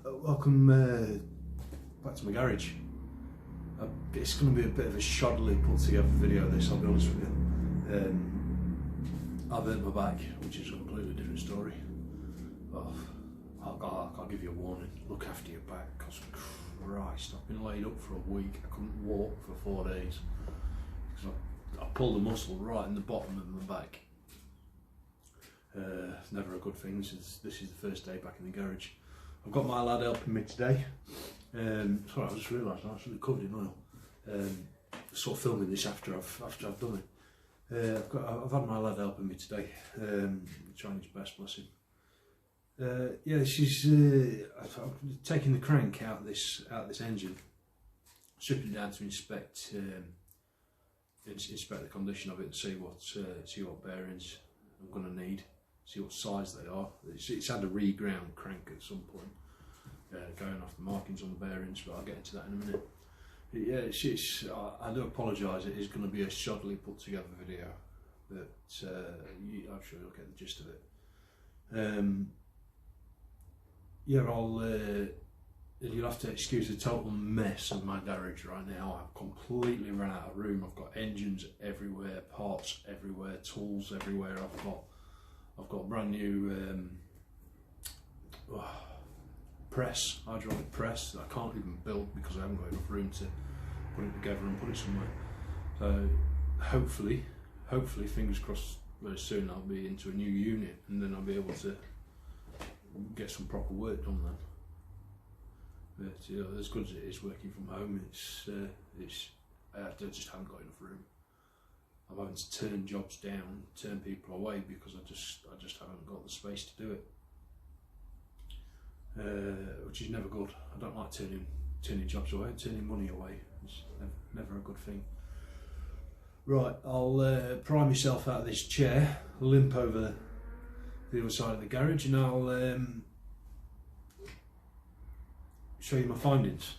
Welcome back to my garage. It's going to be a bit of a shoddily put together video this, I'll be honest with you. I've hurt my back, which is a completely different story. Well, I'll give you a warning, look after your back, because Christ, I've been laid up for a week. I couldn't walk for 4 days because I pulled a muscle right in the bottom of my back. Never a good thing since this is the first day back in the garage. I've got my lad helping me today. Sorry, I just realised I was really covered in oil. Sort of filming this after I've done it. I've had my lad helping me today, trying his best, bless him. Yeah, she's taking the crank out of this engine, stripping it down to inspect the condition of it and see what bearings I'm going to need, see what size they are. It's had a reground crank at some point, going off the markings on the bearings, but I'll get into that in a minute. Yeah, I do apologise, it is going to be a shoddily put together video, but I'm sure you'll get the gist of it. Yeah, you'll have to excuse the total mess of my garage right now. I've completely run out of room. I've got engines everywhere, parts everywhere, tools everywhere. I've got a brand new hydraulic press that I can't even build because I haven't got enough room to put it together and put it somewhere. So hopefully, fingers crossed, very soon I'll be into a new unit and then I'll be able to get some proper work done then. But you know, as good as it is working from home, I just haven't got enough room. I'm having to turn jobs down, turn people away because I just haven't got the space to do it, which is never good. I don't like turning jobs away, turning money away. It's never a good thing. Right, I'll pry myself out of this chair, limp over the other side of the garage, and I'll show you my findings.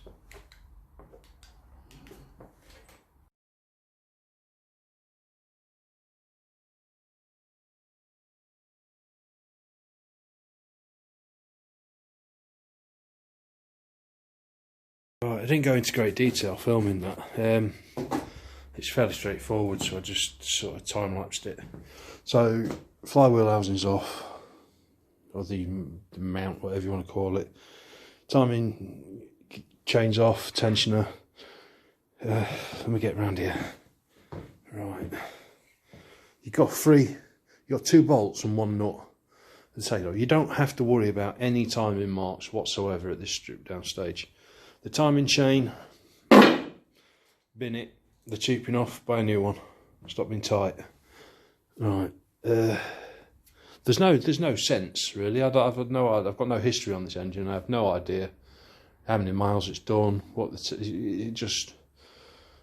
Right, I didn't go into great detail filming that. It's fairly straightforward, so I just sort of time-lapsed it. So, flywheel housing's off, or the mount, whatever you want to call it. Timing chain's off, tensioner. Let me get around here. Right, you got two bolts and one nut. And say, look, you don't have to worry about any timing marks whatsoever at this strip down stage. The timing chain, bin it, the tubing off, buy a new one, stop being tight. Right, there's no sense really. I've got no history on this engine. I have no idea how many miles it's done. It just,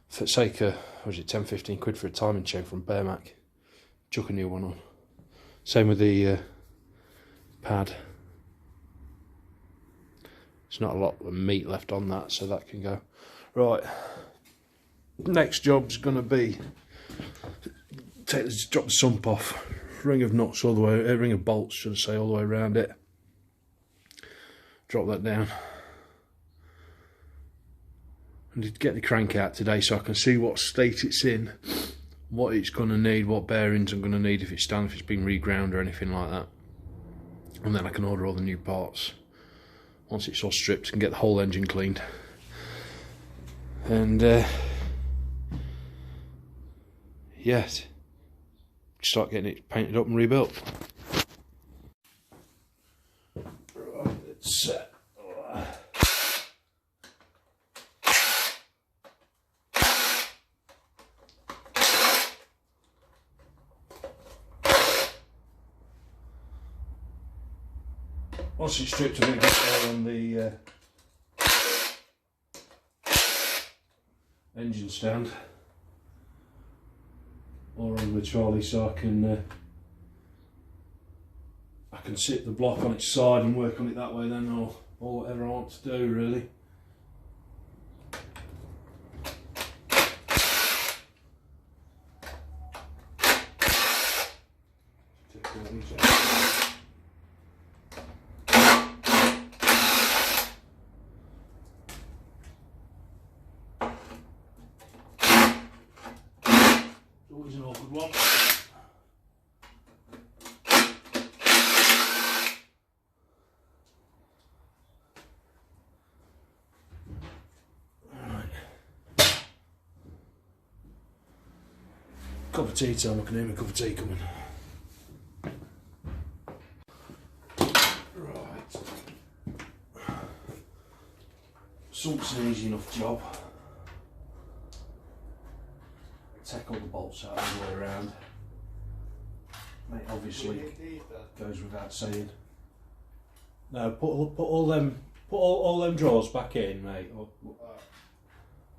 for the sake of, what is it, 10-15 quid for a timing chain from Bearmac, chuck a new one on. Same with the pad. There's not a lot of meat left on that, so that can go. Right, next job's going to be drop the sump off, ring of nuts all the way, a ring of bolts should I say, all the way around it. Drop that down. And get the crank out today so I can see what state it's in, what it's going to need, what bearings I'm going to need if it's done, if it's been reground or anything like that. And then I can order all the new parts. Once it's all stripped, I can get the whole engine cleaned. And yeah, start getting it painted up and rebuilt. Right, let's once it's stripped, I'm going to get there on the engine stand or on the trolley, so I can sit the block on its side and work on it that way then, or whatever I want to do really. Take all these out. awkward one. Cup of tea time, I can hear my cup of tea coming. Right. Sump's an easy enough job. Take all the bolts out all the way around. Mate, obviously goes without saying. No, put all them drawers back in, mate.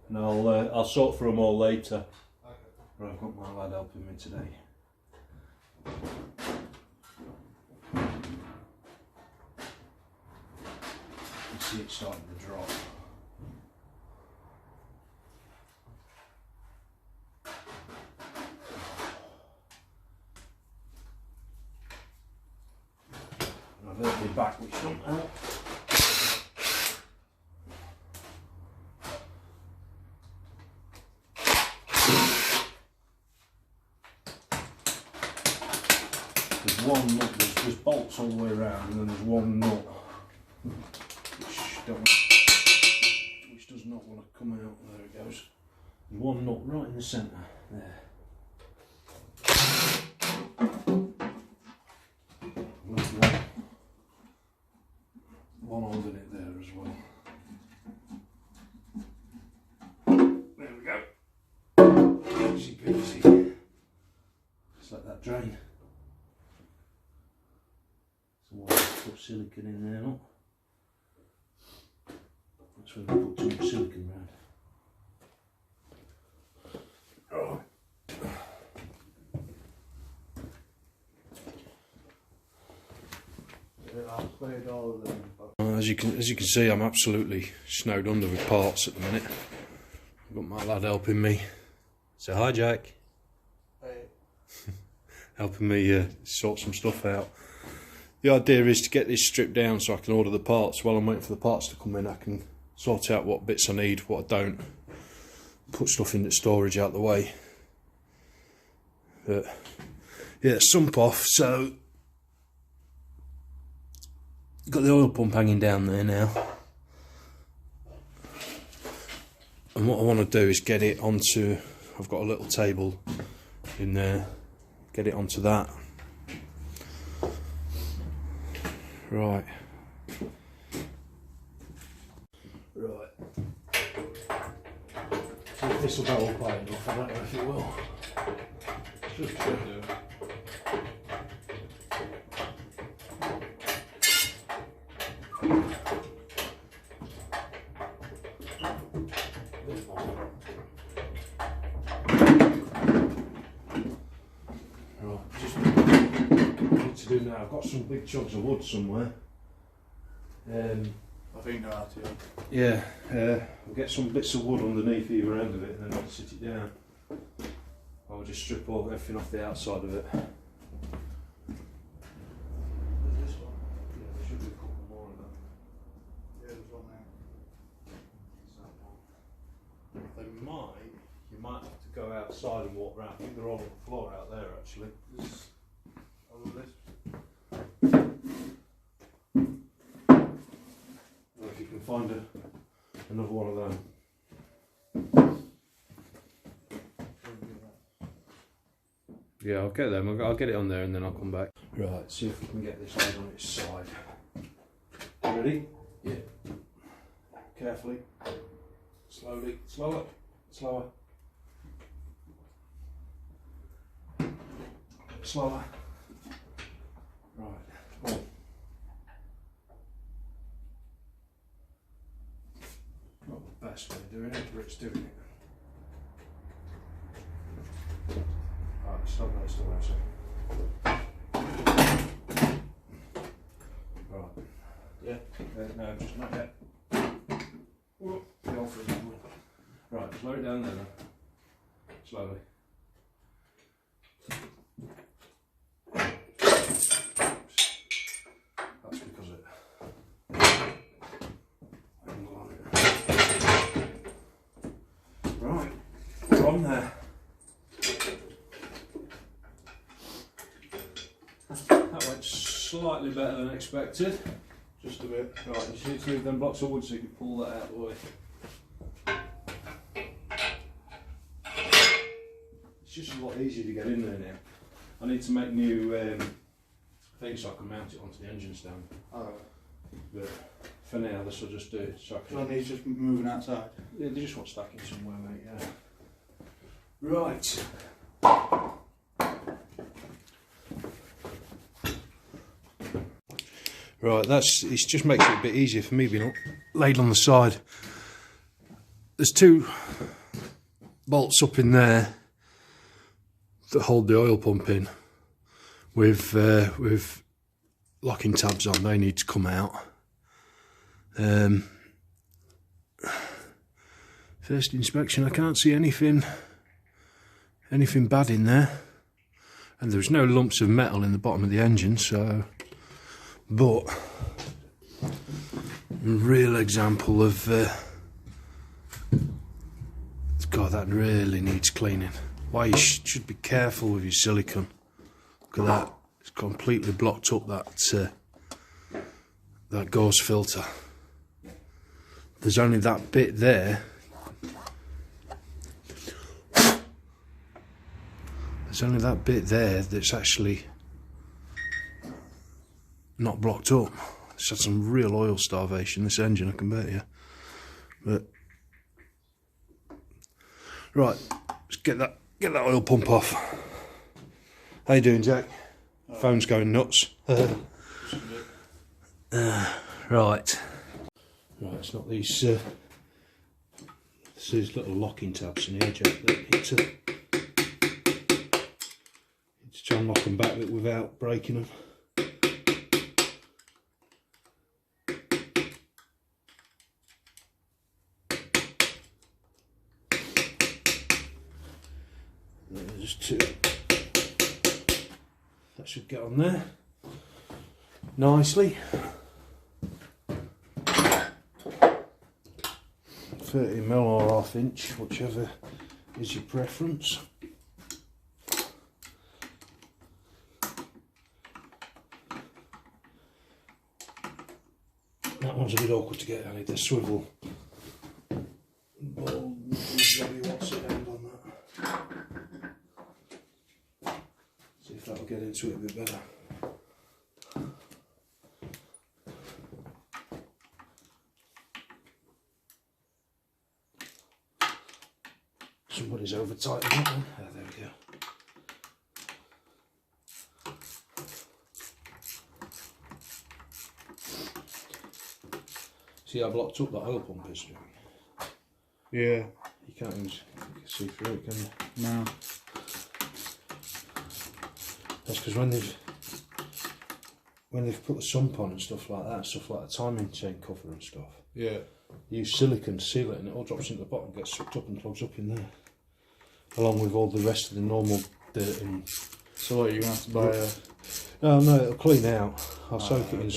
And I'll sort through them all later. Right, I've got my lad helping me today. You see it starting to drop. And I've hurt my back, which don't help. There's one nut, there's bolts all the way around, and then there's one nut which does not want to come out. There it goes. There's one nut right in the centre there. One holding it there as well. There we go. Easy peasy. Just let that drain. Put silicone in there, look. That's when we put too much silicone round. As you can see, I'm absolutely snowed under with parts at the minute. I've got my lad helping me. Say hi, Jack. Hey. Helping me sort some stuff out. The idea is to get this stripped down so I can order the parts. While I'm waiting for the parts to come in, I can sort out what bits I need, what I don't. Put stuff into storage out the way. But yeah, sump off, so got the oil pump hanging down there now. And what I want to do is get it onto, I've got a little table in there, get it onto that. Right. Right. So if this will go all quiet enough, I don't know if it will. Should do. Do now. I've got some big chunks of wood somewhere. I think that, yeah. Yeah, I'll get some bits of wood underneath either end of it and then I'll sit it down. I'll just strip all everything off the outside of it. There's this one. Yeah, there should be a couple more of them. Yeah, there's one there. You might have to go outside and walk around. I think they're all on the floor out there actually. Well, if you can find another one of them. Yeah, I'll get them. I'll get it on there and then I'll come back. Right, see if we can get this lid on its side. Ready? Yeah. Carefully. Slowly. Slower. Slower. Slower. Right. Oh. Not the best way of doing it, but it's doing it. Right, stop that, so. Right. Yeah. No, just not yet. Get off it. Right, slow it down there now. Slowly. That's because it. Right, we're on there. slightly better than expected. Just a bit. Right, you just need to move them blocks of wood so you can pull that out of the way. It's just a lot easier to get in there now. I need to make new things so I can mount it onto the engine stand. Alright. But for now, this will just do it. So So he's just moving outside? Yeah, they just want stacking somewhere, mate, yeah. Right. Right, it just makes it a bit easier for me being laid on the side. There's two bolts up in there that hold the oil pump in with locking tabs on. They need to come out. First inspection, I can't see anything bad in there, and there's no lumps of metal in the bottom of the engine, so. But a real example of God, that really needs cleaning. Why you should be careful with your silicone. Look at that; it's completely blocked up that gauze filter. There's only that bit there. There's only that bit there that's actually not blocked up. It's had some real oil starvation, this engine, I can bet you. But right, let's get that oil pump off. How you doing, Jack? Phone's going nuts. Right, it's not these little locking tabs in here, Jack, that need to try and lock them back without breaking them. There's two. That should get on there nicely. 30mm or 1/2 inch, whichever is your preference. That one's a bit awkward to get. I need the swivel ball. What's it end on that? See if that'll get into it a bit better. Somebody's over tightening that one. Oh, there we go. See how blocked up that oil pump is? Yeah. You can't even see through it, can you? No. That's because when they've put the sump on and stuff like that, stuff like the timing chain cover and stuff. Yeah. Use silicone to seal it, and it all drops into the bottom, gets sucked up and plugs up in there, along with all the rest of the normal dirt and. So what, you're gonna have to buy a? Oh no, it'll clean out. I'll soak it in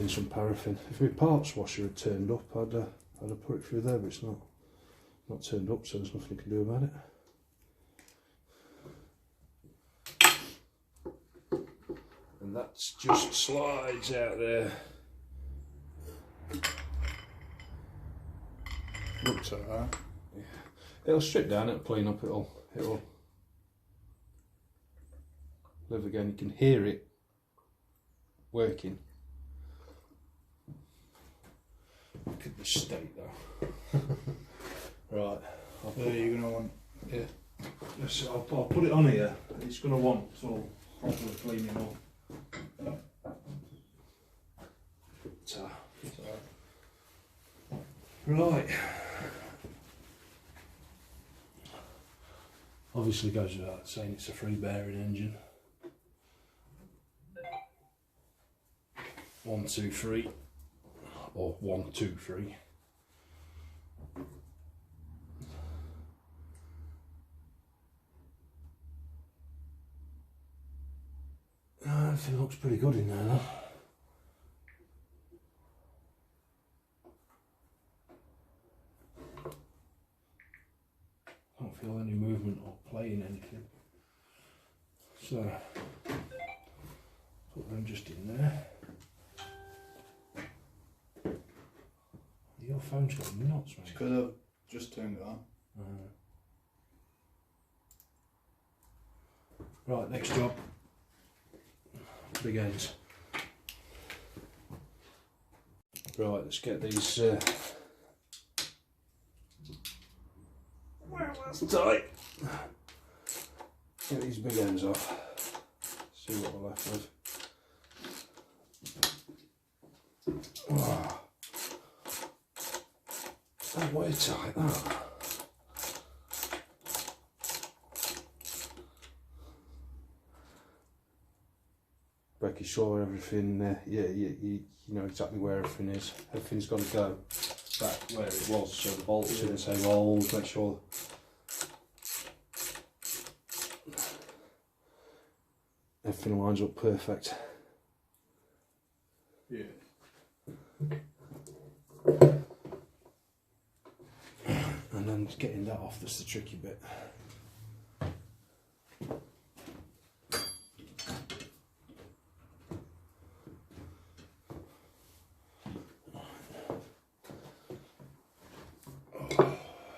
some paraffin. If my parts washer had turned up, I'd have put it through there, but it's not turned up, so there's nothing you can do about it. And that just slides out there. Looks like that. Yeah. It'll strip down, it'll clean up, it'll live again. You can hear it working. Look at the state though. Right. You're gonna want. Yeah. Yes, I'll put it on here. It's gonna want all properly cleaning up. Right. Obviously goes without saying it's a free bearing engine. 1, 2, 3, or 1, 2, 3. Everything looks pretty good in there though. Can't feel any movement or playing anything. So, Put them just in there. Your phone's got knots, mate. Because I've just turned it on. Right, next job. Big ends. Right, let's get these. Well, that's tight. Get these big ends off. See what we're left with. Oh. That way tight, that. Making sure everything, you know exactly where everything is. Everything's got to go back where it was, so the bolts shouldn't say rolled. Make sure everything lines up perfect. Yeah. And then getting that off, that's the tricky bit.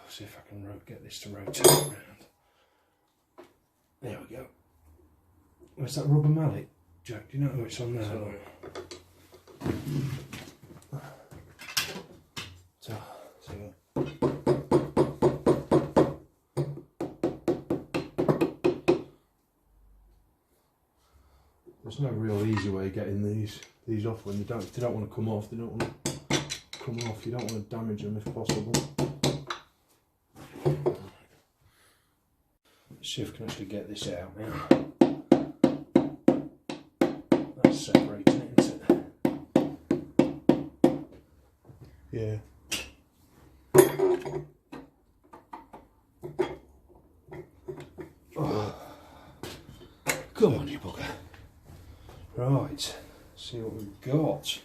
See if I can get this to rotate around. There we go. Where's that rubber mallet, Jack? Do you know how it's on there? So there's no real easy way of getting these off when they don't want to come off. They don't want to come off. You don't want to damage them if possible. Let's see if I can actually get this out now. That's separating it, isn't it? Yeah. Oh. Come on, you bugger. Right, see what we've got.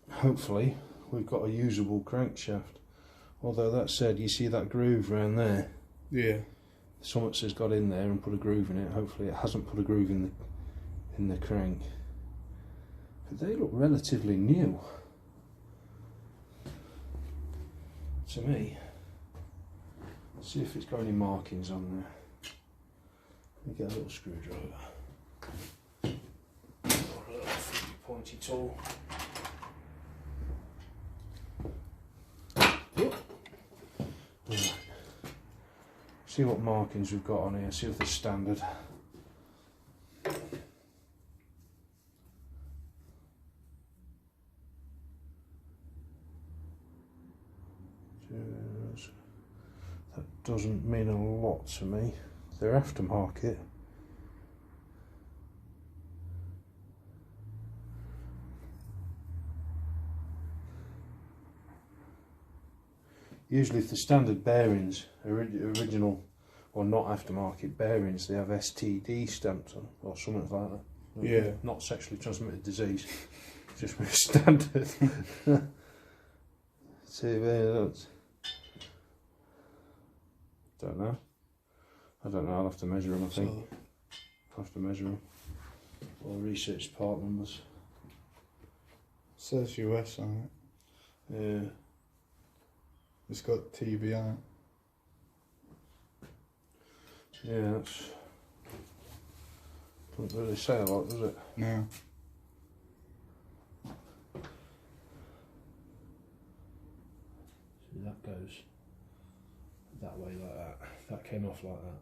Hopefully we've got a usable crankshaft. Although that said, you see that groove around there? Yeah. Someone has got in there and put a groove in it. Hopefully it hasn't put a groove in the crank. But they look relatively new to me. Let's see if it's got any markings on there. Let me get a little screwdriver or a little pointy tool. Right. See what markings we've got on here, see if they're standard. That doesn't mean a lot to me. They're aftermarket. Usually if the standard bearings, original or not aftermarket bearings, they have STD stamped on, or something like that. Yeah. Not sexually transmitted disease, just standard. See there, that's... Don't know. I don't know, I'll have to measure them, I think. I'll have to measure them. Or research part numbers. Says US on it. Yeah. It's got TB on it. Yeah, that's... Doesn't really say a lot, does it? No. See, that goes that way like that. That came off like that.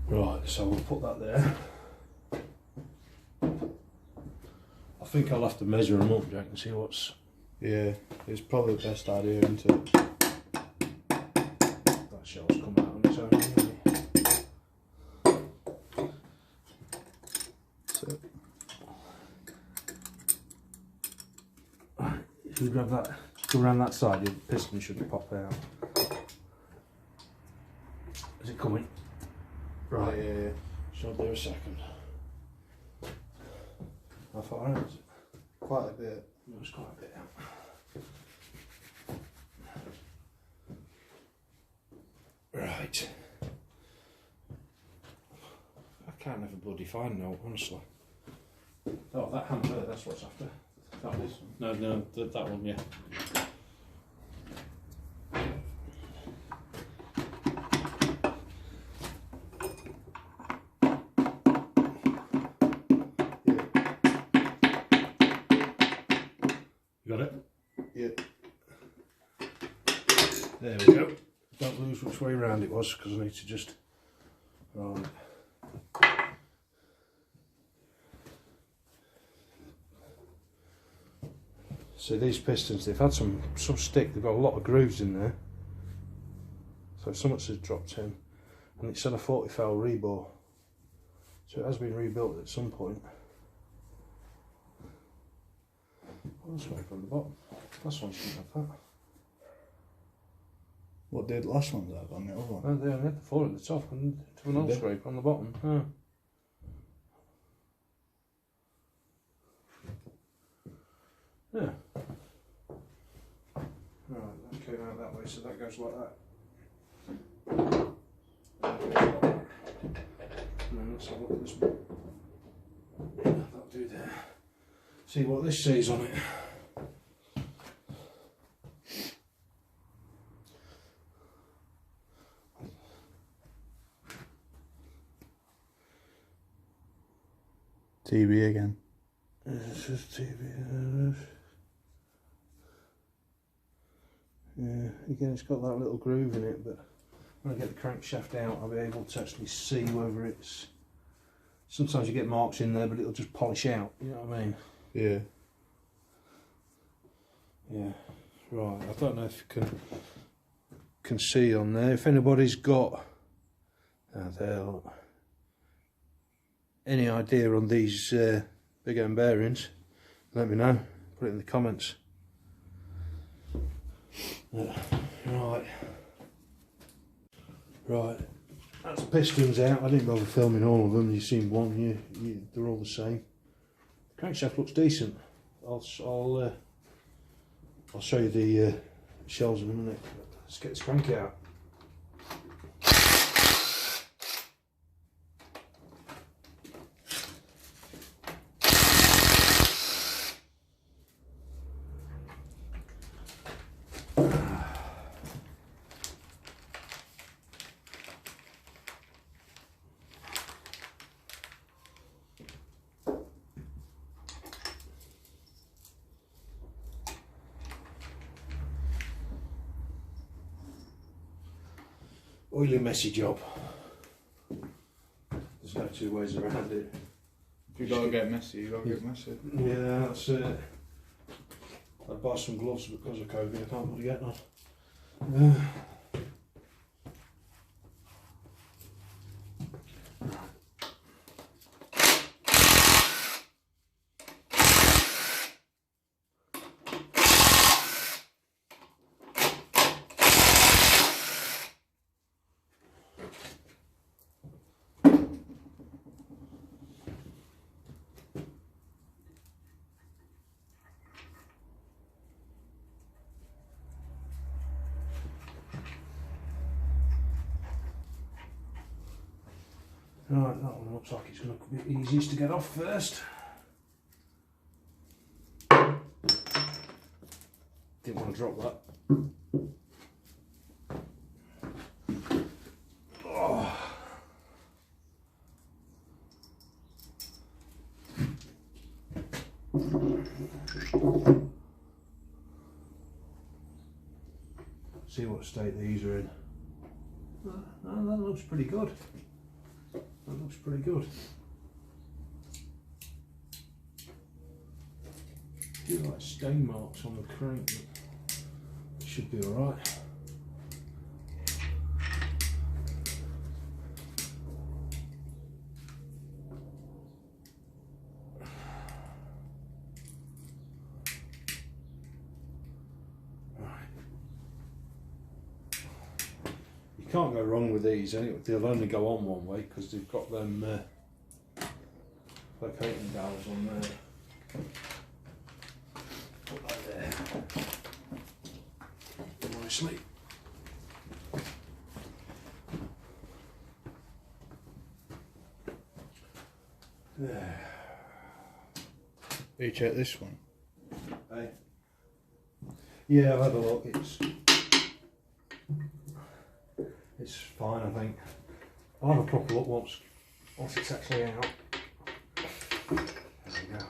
Right, so we'll put that there. I think I'll have to measure them up, Jack, and see what's... Yeah, it's probably the best idea, isn't it? That shell's come out on its own anyway. So, if you grab that, go around that side, your piston shouldn't pop out. Is it coming? Right, yeah. Shall I do a second? How far out is it? Quite a bit. No, it's quite a bit out. Right. I can't never bloody find no, honestly. Oh, that hand there, that's what's after. That one. No, that one, yeah. You got it? Yeah. There we go. Don't lose which way round it was, because I need to just... Right. So these pistons, they've had some stick, they've got a lot of grooves in there. So so much has dropped in. And it's on a 40 foul rebore. So it has been rebuilt at some point. What's going on the bottom? Last one shouldn't have that. What did last one's have on the other one? Oh, they only had the 4 at the top and to an oil scrape on the bottom. Oh. Yeah. Right, that came out that way, so that goes like that. And then let's have a look at this one. That'll do there. See what this says on it. TV again. This is TV. Yeah, again it's got that little groove in it, but when I get the crankshaft out I'll be able to actually see whether it's... Sometimes you get marks in there but it'll just polish out, you know what I mean? Yeah. Yeah, right, I don't know if you can see on there, if anybody's got there, look, any idea on these big end bearings, let me know, put it in the comments. Right, that's pistons out. I didn't bother filming all of them. You've seen one, they're all the same. The crankshaft looks decent. I'll show you the shells in a minute. Let's get this crank out. Oily, messy job. There's no two ways around it. If you gotta get messy, you gotta get messy. Yeah, that's it. I'd buy some gloves because of COVID, I can't really get none. Right, that one looks like it's going to be easiest to get off first. Didn't want to drop that. Oh. See what state these are in. Oh, that looks pretty good. That looks pretty good. A few like stain marks on the crank, but it should be alright. Can't go wrong with these. They'll only go on one way because they've got them locating dowels on there. Put that there nicely. You check this one? Hey. Yeah, I've had a look. It's fine, I think. I'll have a proper look once it's actually out. There we go.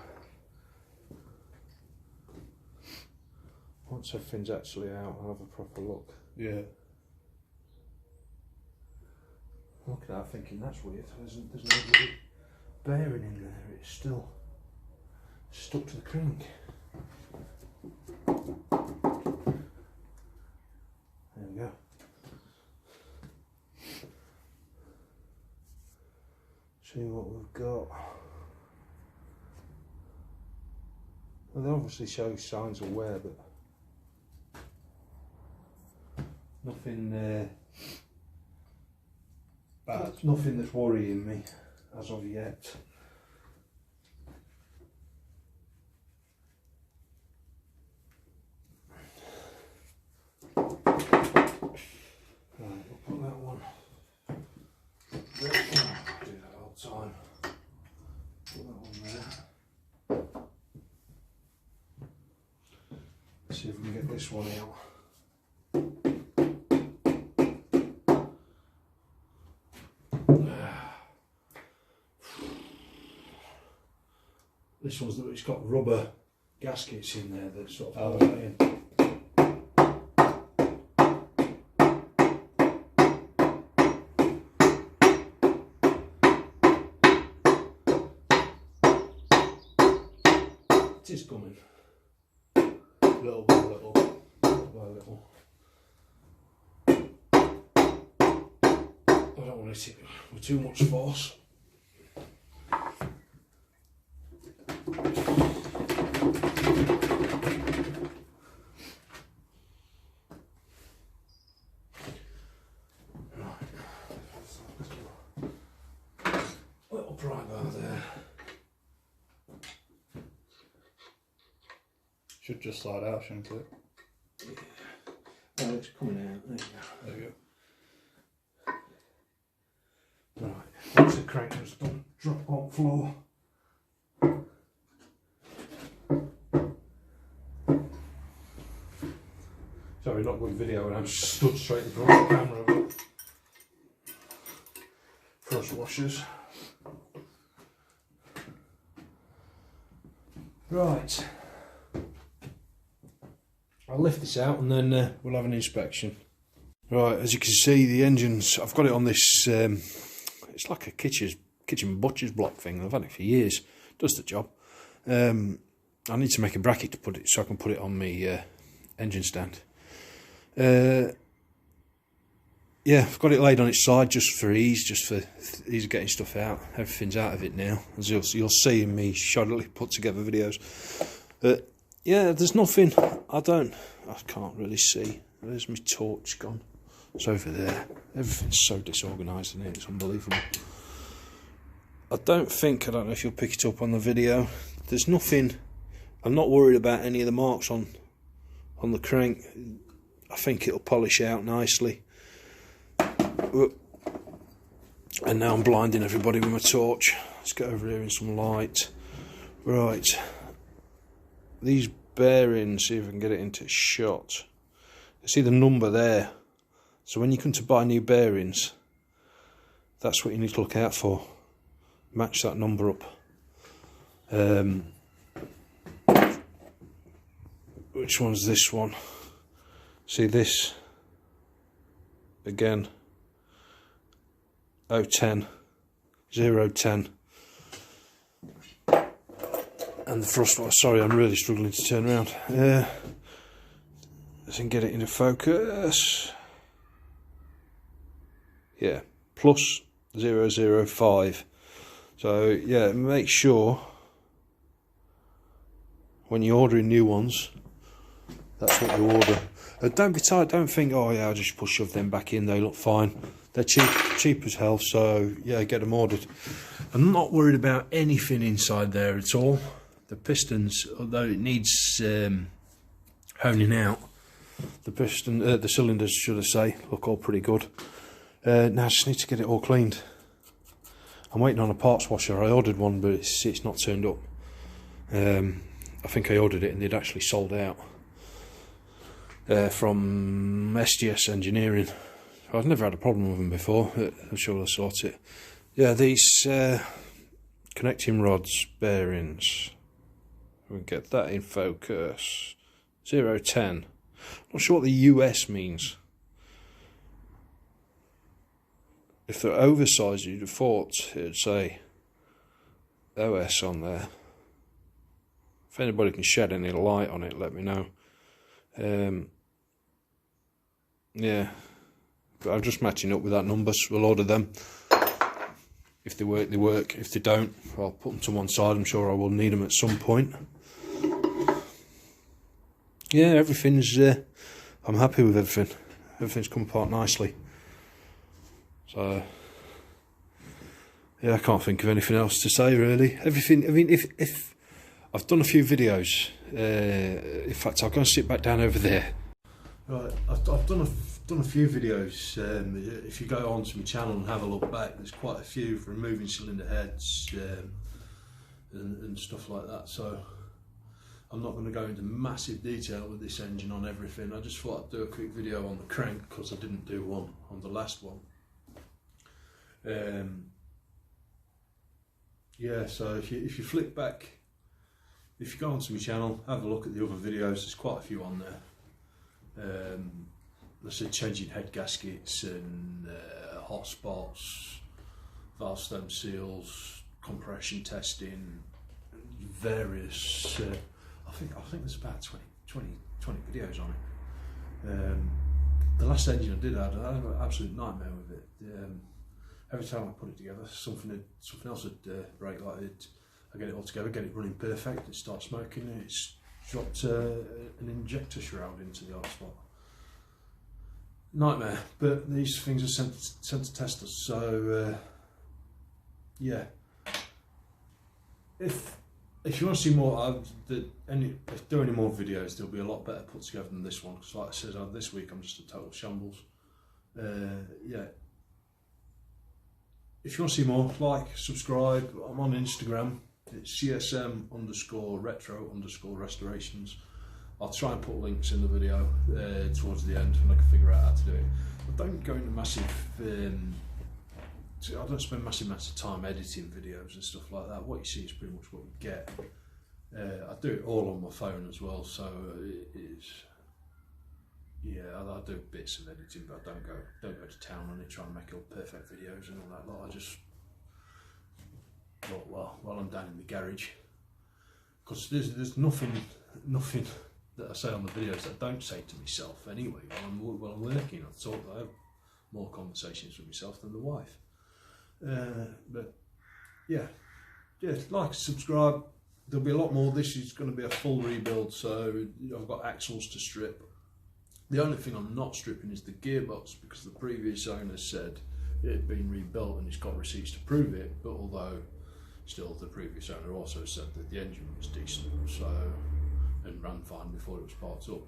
Once everything's actually out, I'll have a proper look. Yeah. Looking at that thinking that's weird. There's no bloody bearing in there. It's still stuck to the crank. There we go. See what we've got. Well, they obviously show signs of wear, but nothing bad. Nothing that's worrying me as of yet. Right, we'll put that one. Do that all the time. Put that one there. See if we can get this one out. This one's it's got rubber gaskets in there that sort of hold that in. It is coming. Little by little. Little by little. I don't want to hit it with too much force. Little pry bar there. Should just slide out, shouldn't it? Yeah. Oh, it's coming out. There you go. There you go. Right. Once the crank has done, drop on floor. Sorry, not good video when I'm stood straight in front of the camera, but cross washers. Right. I'll lift this out and then we'll have an inspection. Right, as you can see, the engine's, I've got it on this, it's like a kitchen butcher's block thing. I've had it for years. Does the job. I need to make a bracket to put it so I can put it on my engine stand. Yeah, I've got it laid on its side just for ease of getting stuff out. Everything's out of it now, as you'll see in me shoddily put together videos. But yeah, there's nothing. I can't really see. Where's my torch gone? It's over there. Everything's so disorganised in here, it's unbelievable. I don't know if you'll pick it up on the video. There's nothing. I'm not worried about any of the marks on the crank. I think it'll polish out nicely. And now I'm blinding everybody with my torch. Let's get over here in some light. Right. These bearings, see if I can get it into shot. You see the number there. So when you come to buy new bearings, that's what you need to look out for. Match that number up. Which one's this one? See this? Again. 010. 010. And the thrust, sorry, I'm really struggling to turn around. Let's get it into focus. Yeah, plus 005. So yeah, make sure when you're ordering new ones, that's what you order. Don't be tight. Don't think, oh yeah, I'll just shove them back in. They look fine. They're cheap as hell. So yeah, get them ordered. I'm not worried about anything inside there at all. The pistons, although it needs honing out, the cylinders, should I say, look all pretty good. Now I just need to get it all cleaned. I'm waiting on a parts washer. I ordered one, but it's not turned up. I think I ordered it and they'd actually sold out from SGS Engineering. I've never had a problem with them before, but I'm sure they'll sort it. Yeah, these connecting rods, bearings. We'll get that in focus. 010. Not sure what the US means. If they're oversized, you'd have thought it'd say OS on there. If anybody can shed any light on it, let me know. Yeah, but I'm just matching up with that number, so we'll order them. If they work, they work. If they don't, I'll put them to one side. I'm sure I will need them at some point. Yeah, everything's... I'm happy with everything. Everything's come apart nicely. So... yeah, I can't think of anything else to say, really. Everything... I mean, if I've done a few videos. In fact, I'll go and sit back down over there. Right, I've done a few videos. If you go onto my channel and have a look back, there's quite a few for removing cylinder heads and stuff like that. So I'm not going to go into massive detail with this engine on everything. I just thought I'd do a quick video on the crank because I didn't do one on the last one. Yeah, so if you flick back, if you go onto my channel, have a look at the other videos. There's quite a few on there. Let's say changing head gaskets and hot spots, valve stem seals, compression testing, various. I think there's about 20 videos on it. The last engine I did, I had an absolute nightmare with it. Every time I put it together, something else would break. Like I get it all together, get it running perfect, it starts smoking, and it's dropped an injector shroud into the hot spot. Nightmare, but these things are sent to testers. So yeah, if you want to see more, if do any more videos, they'll be a lot better put together than this one. Because like I said, this week I'm just a total shambles. Yeah. If you want to see more, like, subscribe. I'm on Instagram. It's CSM_retro_restorations. I'll try and put links in the video towards the end when I can figure out how to do it. I don't go into massive. I don't spend massive amounts of time editing videos and stuff like that. What you see is pretty much what we get. I do it all on my phone as well, so it's. Yeah, I do bits of editing, but I don't go to town on it, try and make all perfect videos and all that lot. I just thought, well, while I'm down in the garage, because there's nothing that I say on the videos that I don't say to myself anyway. While I'm working, I have more conversations with myself than the wife. But yeah, like, subscribe. There'll be a lot more. This is going to be a full rebuild, so I've got axles to strip. The only thing I'm not stripping is the gearbox, because the previous owner said it had been rebuilt and he's got receipts to prove it, but although still the previous owner also said that the engine was decent, so, and ran fine before it was parked up.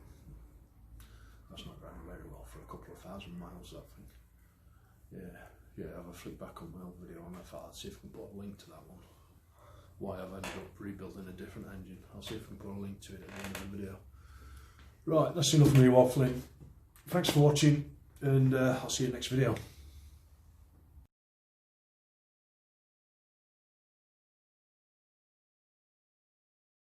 That's not running very well for a couple of 1,000 miles, I think. Yeah, have a flick back on my old video on that. I'll see if I can put a link to that one. Why I've ended up rebuilding a different engine. I'll see if I can put a link to it at the end of the video. Right, that's enough of me waffling. Thanks for watching, and I'll see you next video.